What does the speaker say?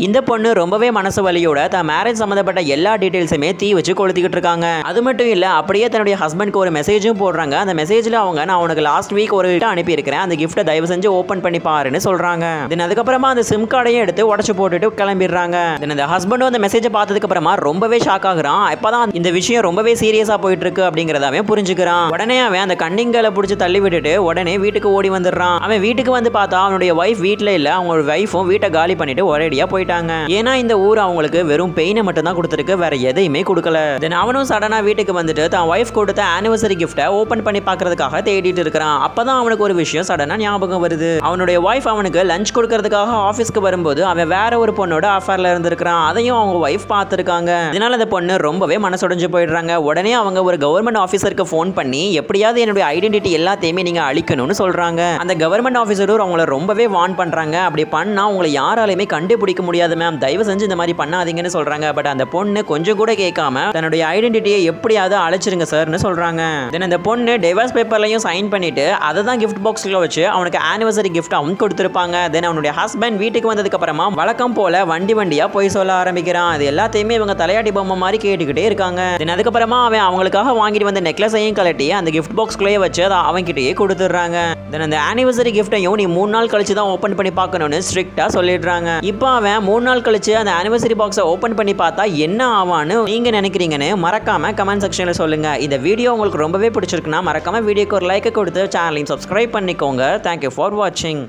இந்த பொண்ணு ரொம்பவே மனசு வலியோட தான் மேரேஜ் சம்மந்தப்பட்ட எல்லா டீடைல்ஸுமே தீ வச்சு கொளுத்திக்கிட்டு இருக்காங்க. அது மட்டும் இல்ல, அப்படியே தன்னுடைய ஹஸ்பண்ட்க்கு ஒரு மெசேஜும் போடுறாங்க. அந்த மெசேஜ்ல அவங்க, நான் உனக்கு லாஸ்ட் வீக் ஒரு கிஃப்ட் அனுப்பி இருக்கிறேன், அந்த கிஃப்ட்டை தயவு செஞ்சு ஓபன் பண்ணி பாருன்னு சொல்றாங்க. தென் அதுக்கப்புறமா அந்த சிம் கார்டையும் எடுத்து உடச்சு போட்டுட்டு கிளம்பிடுறாங்க. தென் அந்த ஹஸ்பண்டும் அந்த மெசேஜை பார்த்ததுக்கு அப்புறமா ரொம்பவே ஷாக் ஆகுறான். இப்பதான் இந்த விஷயம் ரொம்பவே சீரியஸா போயிட்டு இருக்கு அப்படிங்கறதாவே புரிஞ்சுக்கிறான். உடனே அவன் அந்த கண்ணிங்களை பிடிச்சி தள்ளி விட்டுட்டு உடனே வீட்டுக்கு ஓடி வந்துடுறான். அவன் வீட்டுக்கு வந்து பார்த்தா அவனுடைய வைஃப் வீட்டுல இல்ல, அவங்க வைஃபும் வீட்டை காலி பண்ணிட்டு ஒரேடியா போயிட்டாங்க. ஏன்னா இந்த ஊர் அவங்களுக்கு வெறும் பெயினை மட்டும் தான் கொடுத்துருக்கு, வேற எதையுமே கொடுக்கல. தென் அவனும் சடனா வீட்டுக்கு வந்துட்டு தான் வைஃப் கொடுத்த ஆனிவர்சரி கிஃப்ட்டை ஓபன் பண்ணி பார்க்கறதுக்காக தேடிட்டு இருக்கிறான். அப்பதான் அவனுக்கு ஒரு விஷயம் சடனா ஞாபகம் வருது. அவனுடைய வைஃப் அவனுக்கு லஞ்ச் கொடுக்கறதுக்காக ஆஃபீஸ்க்கு வரும்போது அவன் வேற ஒரு பொண்ணோட அஃபேர்ல இருந்திருக்கான். அதையும் அவங்க வைஃப் பார்த்திருக்காங்க. இதனால அந்த பொண்ணு ரொம்பவே மனசுடைஞ்சு போயிடுறாங்க. உடனே அவங்க ஒரு கவர்மெண்ட் ஆஃபீஸருக்கு ஃபோன் பண்ணி எப்படியாவது என்னுடைய ஐடென்டிட்டி எல்லாத்தையுமே நீங்க அழிக்கணும்னு சொல்றாங்க. அந்த கவர்மெண்ட் ஆஃபீஸரும் அவங்கள ரொம்பவே வார்ன் பண்றாங்க. அப்படி பண்ணா உங்களை யாராலையுமே கண்டுபிடிக்க முடியாது மேம், தயவு செஞ்சு இந்த மாதிரி பண்ணாதீங்கன்னு சொல்றாங்க. பட் அந்த பொண்ணு கொஞ்சம் கூட கேட்காம தன்னுடைய ஐடென்டிட்டியை எப்படியாவது அழைச்சிருங்க சார்னு சொல்றாங்க. தென் அந்த பொண்ணு டிவோர்ஸ் பேப்பர்லையும் சைன் பண்ணிட்டு அதை தான் கிஃப்ட் பாக்ஸ்ல வச்சு அவனுக்கு ஆனிவர்சரி கிஃப்ட் அவன் கொடுத்திருப்பாங்க. தென் அவனுடைய ஹஸ்பண்ட் வீட்டுக்கு வந்ததுக்கு அப்புறமா வழக்கம் போல வண்டியா போய் சொல்ல ஆரம்பிக்கிறான். அது எல்லாத்தையுமே இவங்க தலையாட்டி பொம்மை மாதிரி கேட்டுக்கிட்டே இருக்காங்க. தென் அதுக்கப்புறமா அவன் அவங்களுக்காக வாங்கிட்டு வந்த நெக்லஸையும் கலட்டி அந்த கிஃப்ட் பாக்ஸ்குள்ளேயே வச்சு அதை அவன்கிட்டயே கொடுத்துடுறாங்க. தென் அந்த ஆனிவர்சரி கிஃப்ட்டையும் நீ 3 நாள் கழிச்சு தான் ஓபன் பண்ணி பார்க்கணும்னு ஸ்ட்ரிக்டா சொல்லிடுறாங்க. இப்போ அவன் 3 நாள் கழிச்சு அந்த ஆனிவர்சரி பாக்ஸை ஓபன் பண்ணி பார்த்தா என்ன ஆவான்னு நீங்க நினைக்கிறீங்கன்னு மறக்காம கமெண்ட் செக்ஷன்ல சொல்லுங்க. இந்த வீடியோ உங்களுக்கு ரொம்பவே பிடிச்சிருக்குன்னா மறக்காம வீடியோக்கு ஒரு லைக் கொடுத்து சேனலையும் சப்ஸ்கிரைப் பண்ணிக்கோங்க. தேங்க்யூ ஃபார் வாட்சிங்.